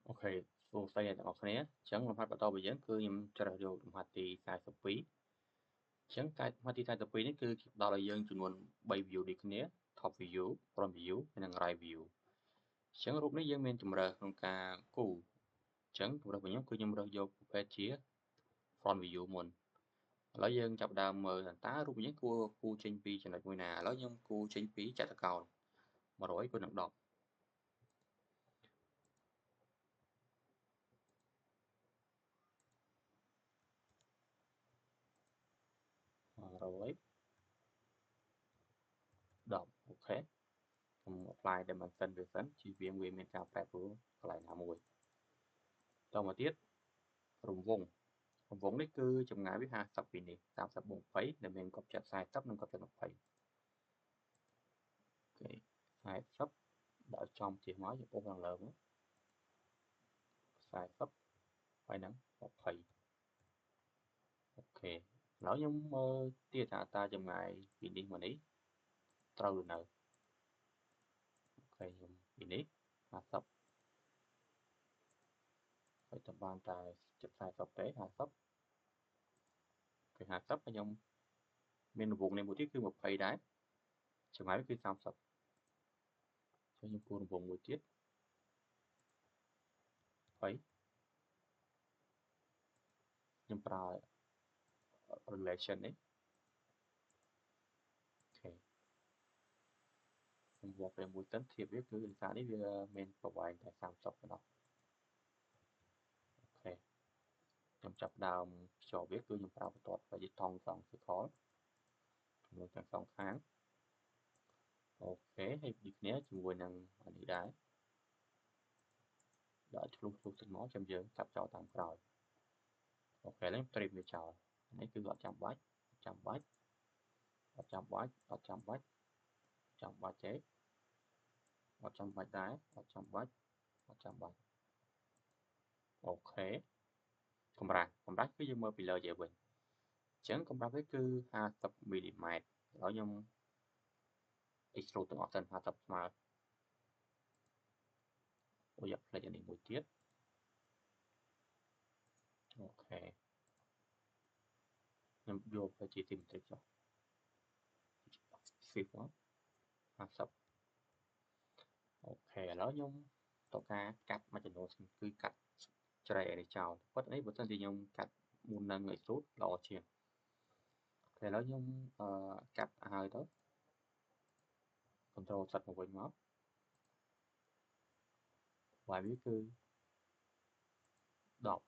Ok, vô xâyទាំងអស់គ្នាអញ្ចឹងលំហាត់បន្តពីយើងគឺខ្ញុំជ្រើសយកលំហាត់ទី42អញ្ចឹងតែលំហាត់ទី42នេះគឺផ្ដល់ឲ្យយើងចំនួន3 view ដូចគ្នា top view front view និង right view អញ្ចឹងរូបនេះយើងមានជម្រើសក្នុងការគូរអញ្ចឹងជម្រើសរបស់ខ្ញុំគឺខ្ញុំរើសយកប្រភេទជា front view មុនឥឡូវយើងចាប់ផ្ដើមមើលតើរូបនេះគួរគូរចេញពីចំណុចមួយណាឥឡូវខ្ញុំគូរចេញពីចតុកោណ100គុណនឹង10 100 10 អូខេខ្ញុំ apply dimension វាសិនជិះវាមានការប្រែប្រួលកន្លែងណាមួយតមកទៀតរង្វង់នេះគឺចម្ងាយវា50ពីនេះ30បូក20ដែលមានកប់ចិត្ត40និងកប់ចិត្ត20អូខេ40ដាក់ចំជិះមកយើងអូសខាងលើមក40ហើយនឹង20អូខេឥឡូវខ្ញុំមើលទៀតថាចម្ងាយពីនេះមកនេះត្រូវឬនៅអូខេខ្ញុំពីនេះ50ហើយទៅបានតែ40ទេ50គឺ50ហើយខ្ញុំមានរង្វង់នេះមួយទៀតគឺ20ដែរចម្ងាយវាគឺ30ចុះខ្ញុំគូររង្វង់មួយទៀត20ខ្ញុំប្រើ relation នេះអូខេខ្ញុំវាស់ពេលមួយទៅធៀបវាគឺលេខានេះវាមានប្រវែងតែ30ប៉ុណ្ណោះអូខេខ្ញុំចាប់ដើមភ្ជាប់វាគឺខ្ញុំប្រើបន្ទាត់វាថងសង circle ចំនួនទាំងសងខាងអូខេហើយដូចគ្នាជាមួយនឹងអានេះដែរដាក់ឆ្លុះទឹកមកចាំយើងកាត់ចោលតាមក្រោយអូខេឡើងត្រៀមវាចោលនេះគឺអត់ចាំបាច់ចាំបាច់អត់ចាំបាច់អត់ចាំបាច់ចាំបាច់ទេអត់ចាំបាច់ដែរអត់ចាំបាច់អត់ចាំបាច់អូខេកម្រាស់គឺយើងមើលពីលើជាវិញអញ្ចឹងកម្រាស់វាគឺ50មីលីម៉ែត្រហើយខ្ញុំ extrude ទាំងអស់ទៅ50ស្មើអូយផ្លេចអានេះមួយទៀតអូខេខ្ញុំយកទៅជា symmetric ចុះ shift មក50អូខេឥឡូវខ្ញុំต้องការកាត់មួយចំនួនគឺកាត់ជ្រែកនេះចោលប៉ុន្តែនេះបើសិនជាខ្ញុំកាត់មុននឹង extrude ល្អជាងអូខេឥឡូវខ្ញុំកាត់ហើយទៅ control សិតមកវិញមកវាយវាគឺ10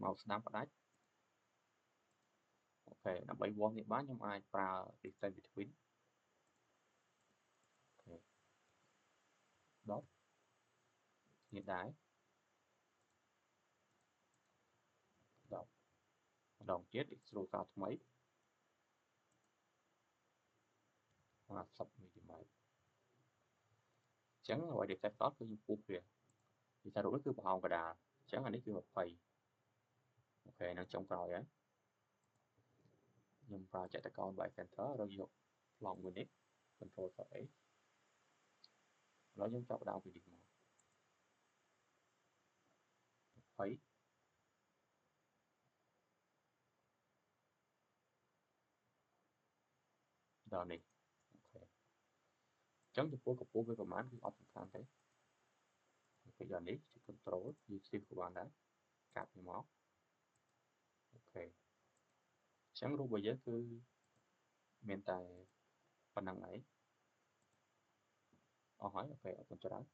មកស្ដាំផ្ដាច់អូខេដើម្បីវាស់នេះបានខ្ញុំអាចប្រើ distance between អូខេ10នេះដែរ10ម្ដងទៀត extrude សាថ្មី50មីលីម៉ែត្រអញ្ចឹងអ្វីដែលតែតគឺខ្ញុំពុះវាពីថារូបនេះគឺប្រហោងកដាលអញ្ចឹងអានេះគឺ20អូខេនឹងចុងក្រោយហើយខ្ញុំប្រើចតុកោណ by center រកយកប្លង់មួយនេះ control សុត A ឥឡូវខ្ញុំចាប់ដើមពីនេះមក20ដល់នេះអូខេអញ្ចឹងចំពោះកម្ពស់វាប្រហែលគឺអត់សំខាន់ទេពីដល់នេះជា control វា shift ក៏បានដែរកាត់វាមកអូខេអញ្ចឹងរូបរបស់យើងគឺមានតែប៉ុណ្្នឹងហើយអស់ហើយអូខេអរគុណច្រើន